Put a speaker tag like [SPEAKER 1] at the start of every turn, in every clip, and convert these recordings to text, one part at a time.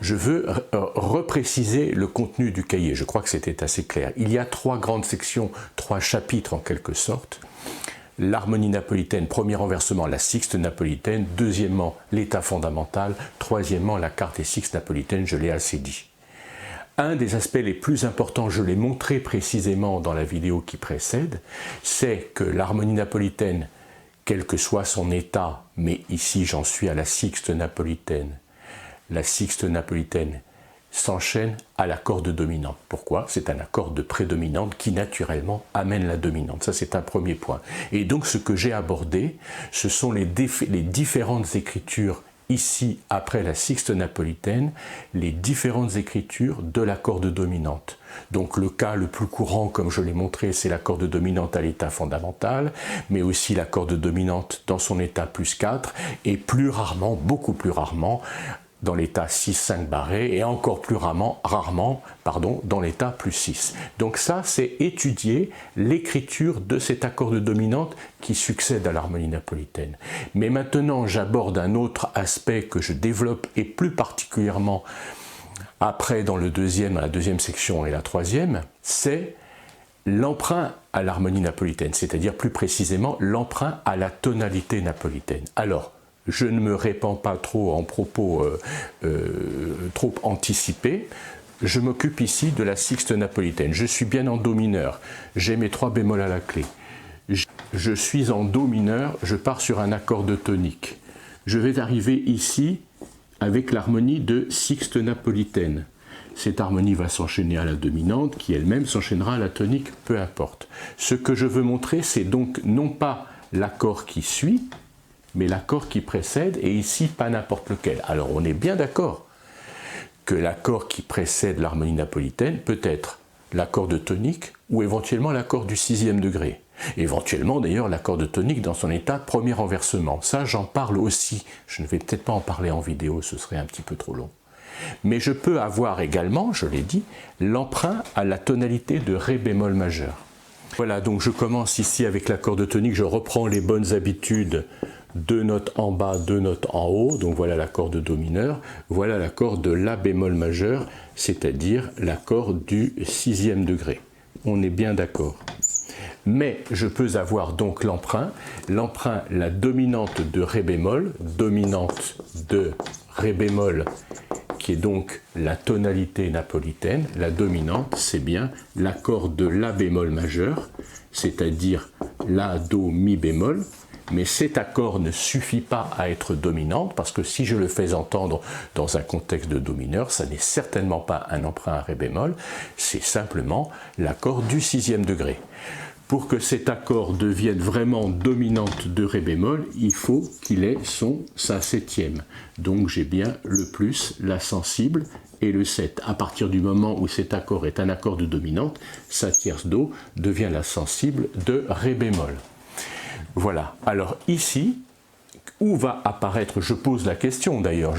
[SPEAKER 1] je veux repréciser le contenu du cahier. Je crois que c'était assez clair. Il y a 3 grandes sections, 3 chapitres en quelque sorte. L'harmonie napolitaine, premier renversement, la sixte napolitaine. Deuxièmement, l'état fondamental. Troisièmement, la carte des sixtes napolitaines, je l'ai assez dit. Un des aspects les plus importants, je l'ai montré précisément dans la vidéo qui précède, c'est que l'harmonie napolitaine, quel que soit son état, mais ici j'en suis à la sixte napolitaine, la sixte napolitaine s'enchaîne à la corde dominante. Pourquoi? C'est un accord de prédominante qui naturellement amène la dominante. Ça, c'est un premier point. Et donc ce que j'ai abordé, ce sont les différentes écritures ici, après la sixte napolitaine, les différentes écritures de la corde dominante. Donc le cas le plus courant, comme je l'ai montré, c'est la corde dominante à l'état fondamental, mais aussi la corde dominante dans son état plus 4, et plus rarement, beaucoup plus rarement, dans l'état 6-5 barré, et encore plus rarement dans l'état plus 6. Donc ça, c'est étudier l'écriture de cet accord de dominante qui succède à l'harmonie napolitaine. Mais maintenant, j'aborde un autre aspect que je développe, et plus particulièrement après dans la deuxième section et la troisième, c'est l'emprunt à l'harmonie napolitaine, c'est-à-dire plus précisément l'emprunt à la tonalité napolitaine. Alors, je ne me répands pas trop en propos trop anticipés. Je m'occupe ici de la sixte napolitaine. Je suis bien en do mineur. J'ai mes 3 bémols à la clé. Je suis en do mineur. Je pars sur un accord de tonique. Je vais arriver ici avec l'harmonie de sixte napolitaine. Cette harmonie va s'enchaîner à la dominante, qui elle-même s'enchaînera à la tonique, peu importe. Ce que je veux montrer, c'est donc non pas l'accord qui suit, mais l'accord qui précède, et ici pas n'importe lequel. Alors on est bien d'accord que l'accord qui précède l'harmonie napolitaine peut être l'accord de tonique ou éventuellement l'accord du 6e degré. Éventuellement d'ailleurs l'accord de tonique dans son état de premier renversement. Ça j'en parle aussi, je ne vais peut-être pas en parler en vidéo, ce serait un petit peu trop long. Mais je peux avoir également, je l'ai dit, l'emprunt à la tonalité de Ré bémol majeur. Voilà, donc je commence ici avec l'accord de tonique, je reprends les bonnes habitudes, 2 notes en bas, 2 notes en haut, donc voilà l'accord de do mineur, voilà l'accord de la bémol majeur, c'est-à-dire l'accord du 6e degré. On est bien d'accord. Mais je peux avoir donc l'emprunt, la dominante de Ré bémol, dominante de Ré bémol, qui est donc la tonalité napolitaine, la dominante, c'est bien l'accord de la bémol majeur, c'est-à-dire la, do, mi bémol, mais cet accord ne suffit pas à être dominante, parce que si je le fais entendre dans un contexte de do mineur, ça n'est certainement pas un emprunt à Ré bémol, c'est simplement l'accord du 6e degré. Pour que cet accord devienne vraiment dominante de Ré bémol, il faut qu'il ait sa 7e. Donc j'ai bien le plus, la sensible et le 7. À partir du moment où cet accord est un accord de dominante, sa tierce do devient la sensible de Ré bémol. Voilà. Alors ici, où va apparaître, je pose la question d'ailleurs,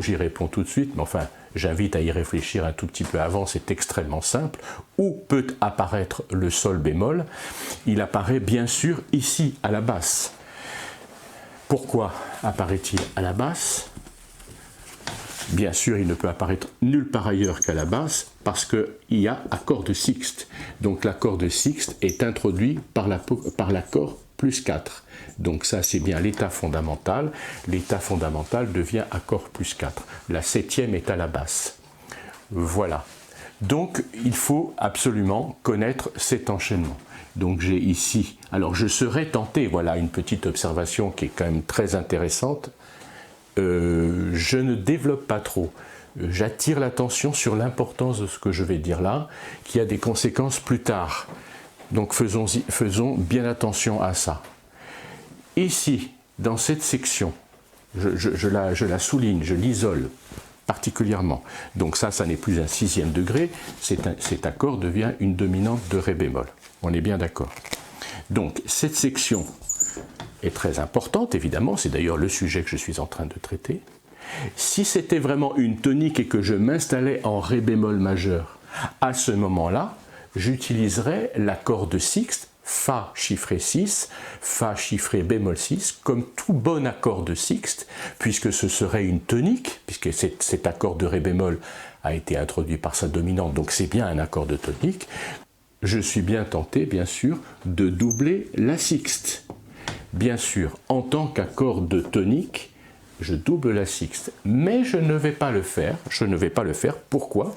[SPEAKER 1] j'y réponds tout de suite, mais enfin, j'invite à y réfléchir un tout petit peu avant, c'est extrêmement simple. Où peut apparaître le sol bémol? Il apparaît bien sûr ici, à la basse. Pourquoi apparaît-il à la basse? Bien sûr, il ne peut apparaître nulle part ailleurs qu'à la basse, parce qu'il y a accord de sixte. Donc l'accord de sixte est introduit par l'accord plus 4. Donc ça, c'est bien l'état fondamental. L'état fondamental devient accord plus 4. La 7e est à la basse. Voilà. Donc, il faut absolument connaître cet enchaînement. Donc j'ai ici, alors je serais tenté, voilà une petite observation qui est quand même très intéressante. Je ne développe pas trop. J'attire l'attention sur l'importance de ce que je vais dire là, qui a des conséquences plus tard. Donc faisons bien attention à ça. Ici, dans cette section, je la souligne, je l'isole particulièrement. Donc ça n'est plus un 6e degré, cet accord devient une dominante de Ré bémol. On est bien d'accord. Donc cette section est très importante, évidemment, c'est d'ailleurs le sujet que je suis en train de traiter. Si c'était vraiment une tonique et que je m'installais en Ré bémol majeur, à ce moment-là, j'utiliserais l'accord de sixte Fa chiffré 6, Fa chiffré bémol 6, comme tout bon accord de sixte, puisque ce serait une tonique, puisque cet accord de Ré bémol a été introduit par sa dominante, donc c'est bien un accord de tonique, je suis bien tenté, bien sûr, de doubler la sixte. Bien sûr, en tant qu'accord de tonique, je double la sixte, mais je ne vais pas le faire. Je ne vais pas le faire. Pourquoi?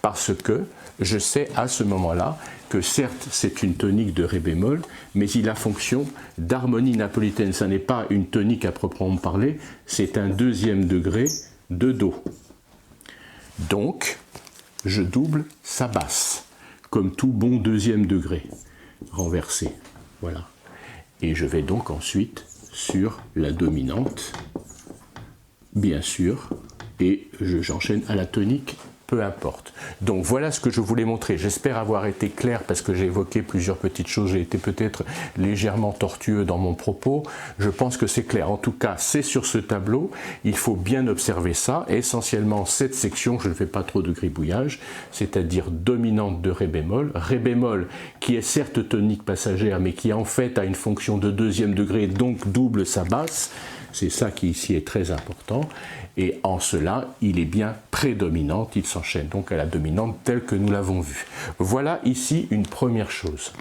[SPEAKER 1] Parce que je sais à ce moment-là que certes c'est une tonique de Ré bémol, mais il a fonction d'harmonie napolitaine. Ce n'est pas une tonique à proprement parler, c'est un deuxième degré de Do. Donc, je double sa basse, comme tout bon deuxième degré, renversé. Voilà. Et je vais donc ensuite sur la dominante, bien sûr, et j'enchaîne à la tonique, peu importe. Donc voilà ce que je voulais montrer. J'espère avoir été clair parce que j'ai évoqué plusieurs petites choses. J'ai été peut-être légèrement tortueux dans mon propos. Je pense que c'est clair. En tout cas, c'est sur ce tableau. Il faut bien observer ça. Essentiellement, cette section, je ne fais pas trop de gribouillage, c'est-à-dire dominante de Ré bémol qui est certes tonique passagère, mais qui en fait a une fonction de deuxième degré, donc double sa basse. C'est ça qui ici est très important. Et en cela, il est bien prédominante, il s'enchaîne donc à la dominante telle que nous l'avons vu. Voilà ici une première chose.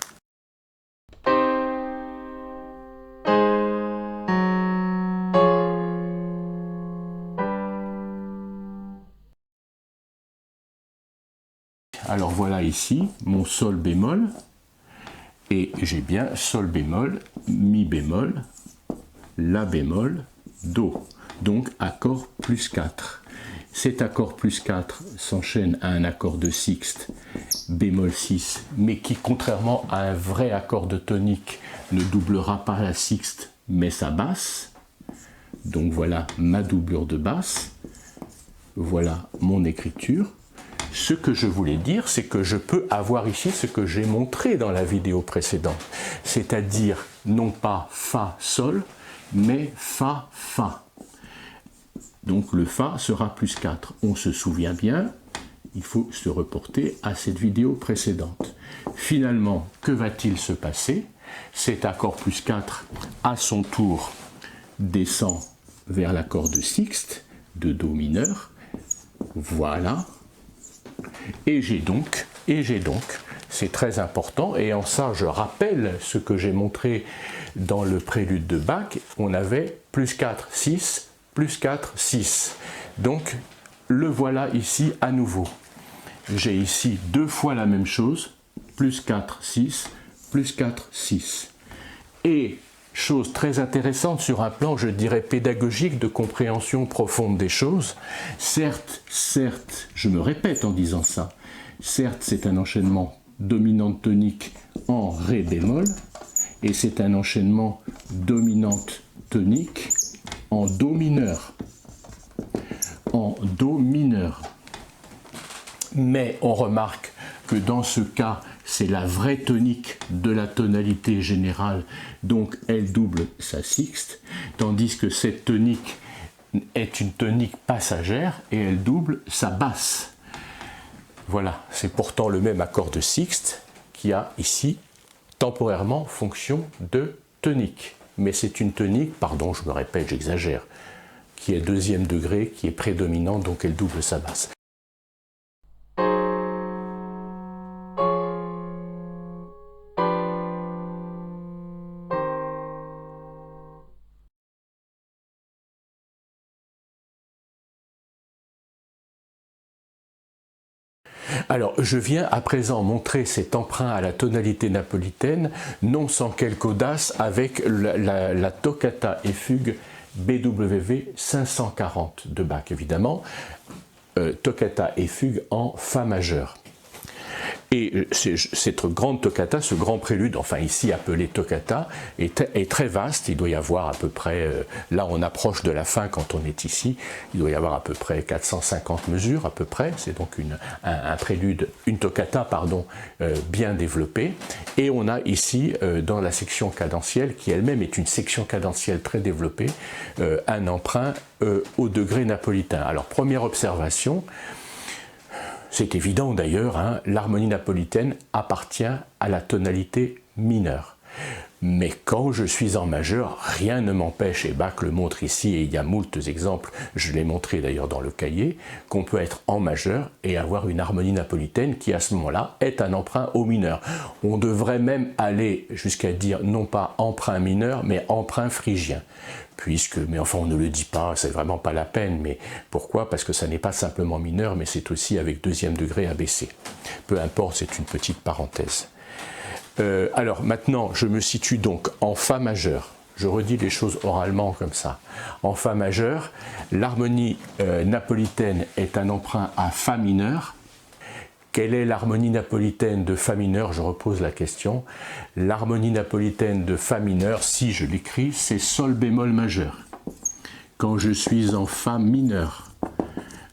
[SPEAKER 1] Alors voilà ici mon Sol bémol, et j'ai bien Sol bémol, Mi bémol, La bémol, Do. Donc accord plus 4. Cet accord plus 4 s'enchaîne à un accord de sixte bémol 6, mais qui, contrairement à un vrai accord de tonique, ne doublera pas la sixte, mais sa basse. Donc voilà ma doublure de basse. Voilà mon écriture. Ce que je voulais dire, c'est que je peux avoir ici ce que j'ai montré dans la vidéo précédente, c'est-à-dire non pas Fa, Sol, mais Fa, Fa. Donc le Fa sera plus 4. On se souvient bien, il faut se reporter à cette vidéo précédente. Finalement, que va-t-il se passer? Cet accord plus 4, à son tour, descend vers l'accord de sixte, de Do mineur. Voilà. Et j'ai donc, c'est très important, et en ça je rappelle ce que j'ai montré dans le prélude de Bach, on avait plus 4, 6, plus 4, 6. Donc, le voilà ici à nouveau. J'ai ici deux fois la même chose, plus 4, 6, plus 4, 6. Et, chose très intéressante sur un plan, je dirais, pédagogique de compréhension profonde des choses, certes, je me répète en disant ça, certes, c'est un enchaînement dominante tonique en Ré bémol, et c'est un enchaînement dominante tonique en Do mineur. En Do mineur. Mais on remarque que dans ce cas, c'est la vraie tonique de la tonalité générale, donc elle double sa sixte, tandis que cette tonique est une tonique passagère et elle double sa basse. Voilà, c'est pourtant le même accord de sixte qui a ici temporairement fonction de tonique. Mais c'est une tonique, pardon, je me répète, j'exagère, qui est deuxième degré, qui est prédominante, donc elle double sa basse. Alors, je viens à présent montrer cet emprunt à la tonalité napolitaine, non sans quelque audace, avec la toccata et fugue BWV 540 de Bach, évidemment, toccata et fugue en Fa majeur. Et cette grande toccata, ce grand prélude, enfin ici appelé toccata, est très vaste. Il doit y avoir à peu près, là on approche de la fin quand on est ici, il doit y avoir à peu près 450 mesures à peu près. C'est donc un prélude, une toccata, pardon, bien développée. Et on a ici, dans la section cadentielle, qui elle-même est une section cadentielle très développée, un emprunt au degré napolitain. Alors première observation, c'est évident d'ailleurs, hein, l'harmonie napolitaine appartient à la tonalité mineur. Mais quand je suis en majeur, rien ne m'empêche, et Bach le montre ici, et il y a moult exemples, je l'ai montré d'ailleurs dans le cahier, qu'on peut être en majeur et avoir une harmonie napolitaine qui à ce moment-là est un emprunt au mineur. On devrait même aller jusqu'à dire non pas emprunt mineur, mais emprunt phrygien. Mais enfin on ne le dit pas, c'est vraiment pas la peine, mais pourquoi? Parce que ça n'est pas simplement mineur, mais c'est aussi avec deuxième degré abaissé. Peu importe, c'est une petite parenthèse. Alors maintenant, je me situe donc en Fa majeur. Je redis les choses oralement comme ça. En Fa majeur, l'harmonie napolitaine est un emprunt à Fa mineur. Quelle est l'harmonie napolitaine de Fa mineur? Je repose la question. L'harmonie napolitaine de Fa mineur, si je l'écris, c'est Sol bémol majeur. Quand je suis en Fa mineur,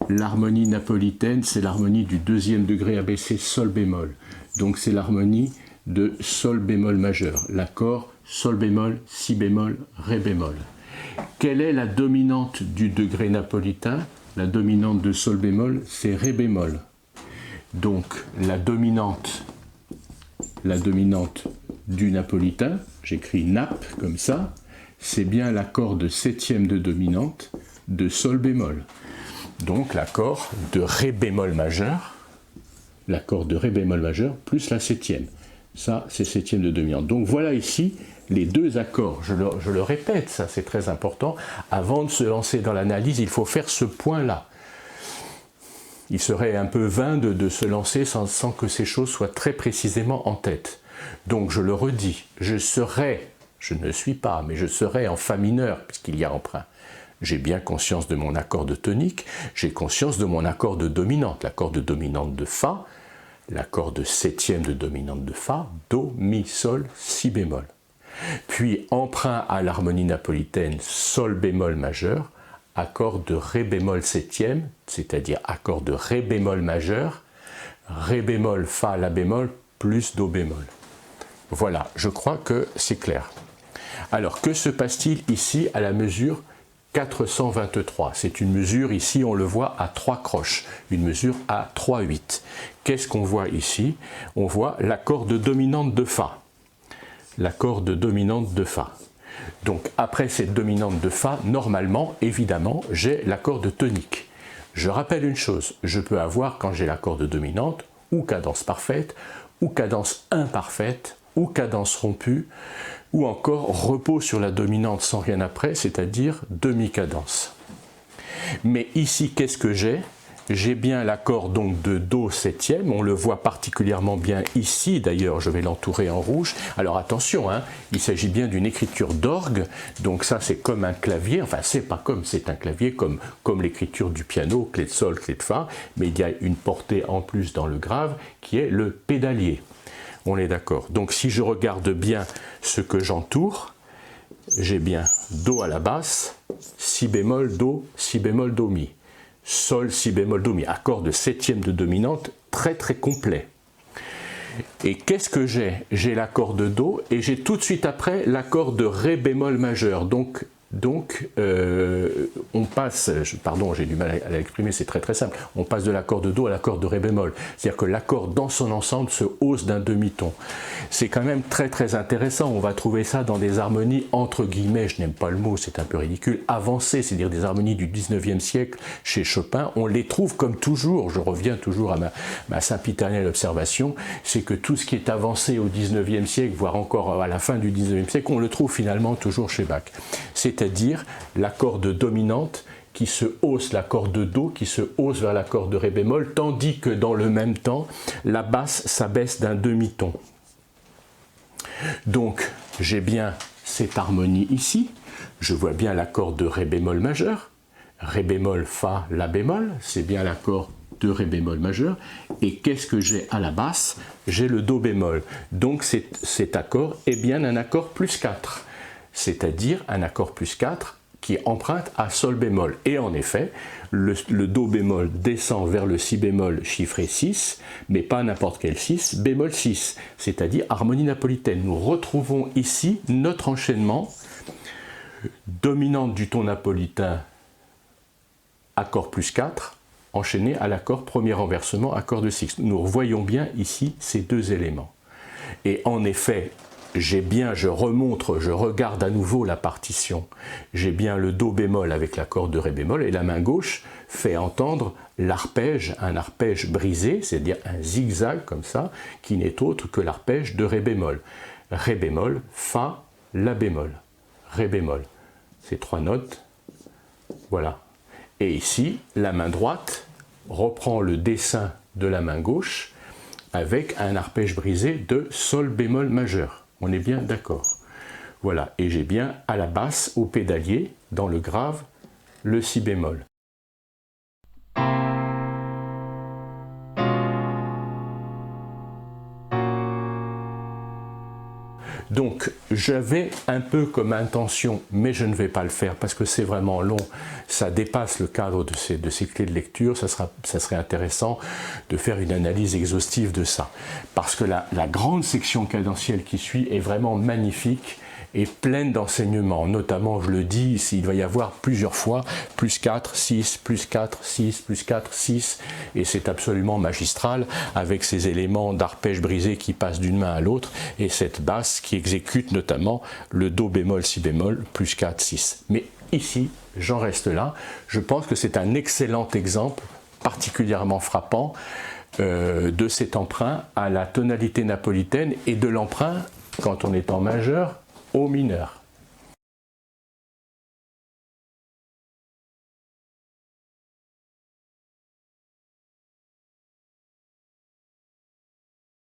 [SPEAKER 1] l'harmonie napolitaine, c'est l'harmonie du deuxième degré abaissé Sol bémol. Donc c'est l'harmonie de Sol bémol majeur, l'accord Sol bémol, Si bémol, Ré bémol. Quelle est la dominante du degré napolitain? La dominante de Sol bémol, c'est Ré bémol. Donc la dominante du napolitain, j'écris Nap comme ça, c'est bien l'accord de septième de dominante de Sol bémol. Donc l'accord de Ré bémol majeur, plus la septième. Ça, c'est septième de dominante. Donc voilà ici les deux accords. Je le répète, ça c'est très important. Avant de se lancer dans l'analyse, il faut faire ce point-là. Il serait un peu vain de se lancer sans que ces choses soient très précisément en tête. Donc je le redis, je ne suis pas, mais je serai en Fa mineur, puisqu'il y a emprunt. J'ai bien conscience de mon accord de tonique, j'ai conscience de mon accord de dominante, l'accord de dominante de Fa, l'accord de septième de dominante de Fa, Do, Mi, Sol, Si bémol. Puis emprunt à l'harmonie napolitaine Sol bémol majeur, accord de Ré bémol septième, c'est-à-dire accord de Ré bémol majeur, Ré bémol, Fa, La bémol, plus Do bémol. Voilà, je crois que c'est clair. Alors, que se passe-t-il ici à la mesure 423? C'est une mesure, ici on le voit à 3 croches, une mesure à 3/8. Qu'est-ce qu'on voit ici? On voit l'accord de dominante de Fa. L'accord de dominante de Fa. Donc après cette dominante de Fa, normalement, évidemment, j'ai l'accord de tonique. Je rappelle une chose, je peux avoir, quand j'ai l'accord de dominante, ou cadence parfaite, ou cadence imparfaite, ou cadence rompue, ou encore repos sur la dominante sans rien après, c'est-à-dire demi-cadence. Mais ici, qu'est-ce que j'ai? J'ai bien l'accord donc de Do septième, on le voit particulièrement bien ici, d'ailleurs je vais l'entourer en rouge. Alors attention, il s'agit bien d'une écriture d'orgue, donc ça c'est comme un clavier, enfin c'est pas comme, c'est un clavier comme l'écriture du piano, clé de Sol, clé de Fa, mais il y a une portée en plus dans le grave qui est le pédalier. On est d'accord. Donc si je regarde bien ce que j'entoure, j'ai bien Do à la basse, Si bémol, Do, Si bémol, Do, Mi. Sol, Si bémol, Do, Mi. Accord de septième de dominante très très complet. Et qu'est-ce que j'ai? J'ai l'accord de Do et j'ai tout de suite après l'accord de Ré bémol majeur. Donc on passe, pardon j'ai du mal à l'exprimer, c'est très très simple, on passe de l'accord de Do à l'accord de Ré bémol, c'est-à-dire que l'accord dans son ensemble se hausse d'un demi-ton. C'est quand même très très intéressant, on va trouver ça dans des harmonies entre guillemets, je n'aime pas le mot, c'est un peu ridicule, avancées, c'est-à-dire des harmonies du 19e siècle chez Chopin, on les trouve comme toujours, je reviens toujours à ma sempiternelle observation, c'est que tout ce qui est avancé au 19e siècle, voire encore à la fin du 19e siècle, on le trouve finalement toujours chez Bach. C'est-à-dire l'accord de dominante qui se hausse, l'accord de Do qui se hausse vers l'accord de Ré bémol, tandis que dans le même temps, la basse s'abaisse d'un demi-ton. Donc, j'ai bien cette harmonie ici, je vois bien l'accord de Ré bémol majeur, Ré bémol, Fa, La bémol, c'est bien l'accord de Ré bémol majeur, et qu'est-ce que j'ai à la basse? J'ai le Do bémol, donc cet accord est bien un accord plus 4. C'est-à-dire un accord plus 4 qui emprunte à Sol bémol. Et en effet, le Do bémol descend vers le Si bémol chiffré 6, mais pas n'importe quel 6, bémol 6, c'est-à-dire harmonie napolitaine. Nous retrouvons ici notre enchaînement dominante du ton napolitain, accord plus 4, enchaîné à l'accord premier renversement, accord de sixte. Nous voyons bien ici ces deux éléments. Et en effet, je regarde à nouveau la partition, j'ai bien le Do bémol avec l'accord de Ré bémol, et la main gauche fait entendre l'arpège, un arpège brisé, c'est-à-dire un zigzag comme ça, qui n'est autre que l'arpège de Ré bémol. Ré bémol, Fa, La bémol, Ré bémol. Ces trois notes, voilà. Et ici, la main droite reprend le dessin de la main gauche avec un arpège brisé de Sol bémol majeur. On est bien d'accord. Voilà, et j'ai bien à la basse, au pédalier, dans le grave, le Si bémol. Donc j'avais un peu comme intention, mais je ne vais pas le faire parce que c'est vraiment long, ça dépasse le cadre de ces clés de lecture, ça serait intéressant de faire une analyse exhaustive de ça. Parce que la grande section cadentielle qui suit est vraiment magnifique et pleine d'enseignements, notamment, je le dis, il va y avoir plusieurs fois, plus 4, 6, plus 4, 6, plus 4, 6, et c'est absolument magistral, avec ces éléments d'arpège brisé qui passent d'une main à l'autre, et cette basse qui exécute notamment le Do bémol, Si bémol, plus 4, 6. Mais ici, j'en reste là, je pense que c'est un excellent exemple, particulièrement frappant, de cet emprunt à la tonalité napolitaine, et de l'emprunt, quand on est en majeur, au mineur.